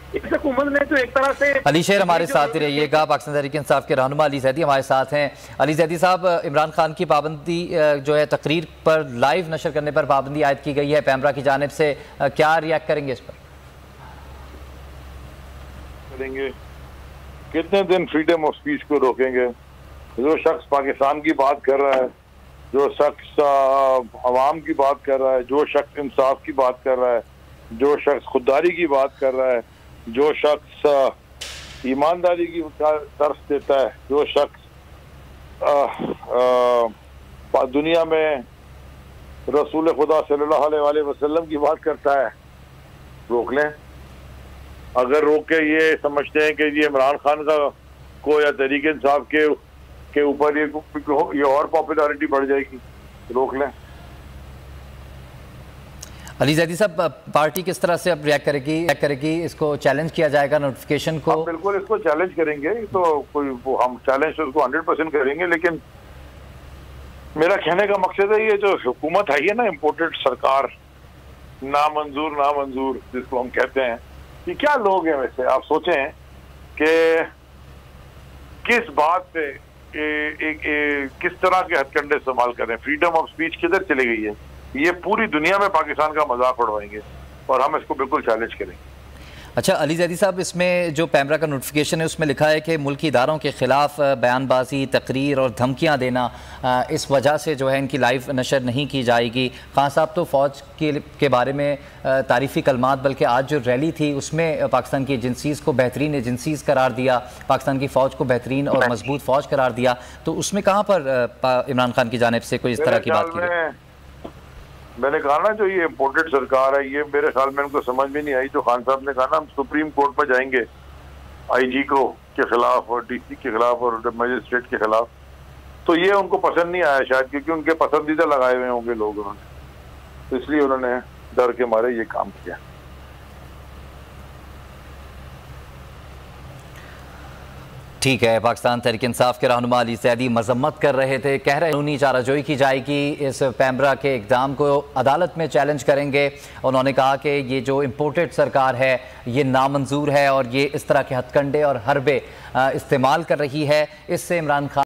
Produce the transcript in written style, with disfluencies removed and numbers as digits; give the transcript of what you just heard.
इस हुकूमत ने तो एक तरह से। अली शेर हमारे साथ ही रहिएगा। पाकिस्तान तहरीक इंसाफ के रहनुमा अली जैदी हमारे साथ हैं। अली जैदी साहब, इमरान खान की पाबंदी जो है तकरीर पर लाइव नशर करने पर पाबंदी आयद की गई है पैमरा की जानिब से, क्या रिएक्ट करेंगे इस पर? करेंगे कितने दिन फ्रीडम ऑफ स्पीच को रोकेंगे? जो शख्स पाकिस्तान की बात कर रहा है, जो शख्स अवाम की बात कर रहा है, जो शख्स इंसाफ की बात कर रहा है, जो शख्स खुददारी की बात कर रहा है, जो शख्स ईमानदारी की तरफ देता है, जो शख्स दुनिया में रसूल खुदा सल्लल्लाहु अलैहि वसल्लम की बात करता है, रोक लें। अगर रोक के ये समझते हैं कि ये इमरान खान का को या तहरीक इंसाफ के ऊपर ये और पॉपुलैरिटी बढ़ जाएगी, रोक लें। अली जैदी साहब, पार्टी किस तरह से अब रिएक्ट करेगी? इसको चैलेंज किया जाएगा नोटिफिकेशन को? बिल्कुल इसको चैलेंज करेंगे, तो कोई हम चैलेंज तो उसको 100% करेंगे। लेकिन मेरा कहने का मकसद है, ये जो हुकूमत है ना, इम्पोर्टेड सरकार, नामंजूर जिसको हम कहते हैं, कि क्या लोग हैं वैसे? आप सोचें कि किस बात पे किस तरह के हथकंडे इस्तेमाल कर रहे हैं। फ्रीडम ऑफ स्पीच किधर चली गई है? ये पूरी दुनिया में पाकिस्तान का मजाक उड़वाएंगे और हम इसको बिल्कुल चैलेंज करेंगे। अच्छा अली जैदी साहब, इसमें जो पैमरा का नोटिफिकेशन है उसमें लिखा है कि मुल्की इदारों के खिलाफ बयानबाजी, तकरीर और धमकियां देना, इस वजह से जो है इनकी लाइव नशर नहीं की जाएगी। खान साहब तो फ़ौज के बारे में तारीफ़ी कलमात, बल्कि आज जो रैली थी उसमें पाकिस्तान की एजेंसीज़ को बेहतरीन एजेंसीज़ करार दिया, पाकिस्तान की फ़ौज को बेहतरीन और मजबूत फ़ौज करार दिया। तो उसमें कहाँ पर इमरान खान की जानिब से कोई इस तरह की बात की? मैंने कहा ना, जो ये इम्पोर्टेड सरकार है, ये मेरे ख्याल में उनको समझ में नहीं आई। जो खान साहब ने कहा ना, हम सुप्रीम कोर्ट पर जाएंगे आईजी को के खिलाफ और डीसी के खिलाफ और मजिस्ट्रेट के खिलाफ, तो ये उनको पसंद नहीं आया शायद, क्योंकि उनके पसंदीदा लगाए हुए होंगे लोग उन्होंने, तो इसलिए उन्होंने डर के मारे ये काम किया। ठीक है। पाकिस्तान तहरीक इंसाफ के रहनुमा अली जैदी मजम्मत कर रहे थे, कह रहे कानूनी चाराजोई की जाएगी, इस पैमरा के इक़दाम को अदालत में चैलेंज करेंगे। उन्होंने कहा कि ये जो इम्पोर्टेड सरकार है ये नामंजूर है और ये इस तरह के हथकंडे और हरबे इस्तेमाल कर रही है, इससे इमरान खान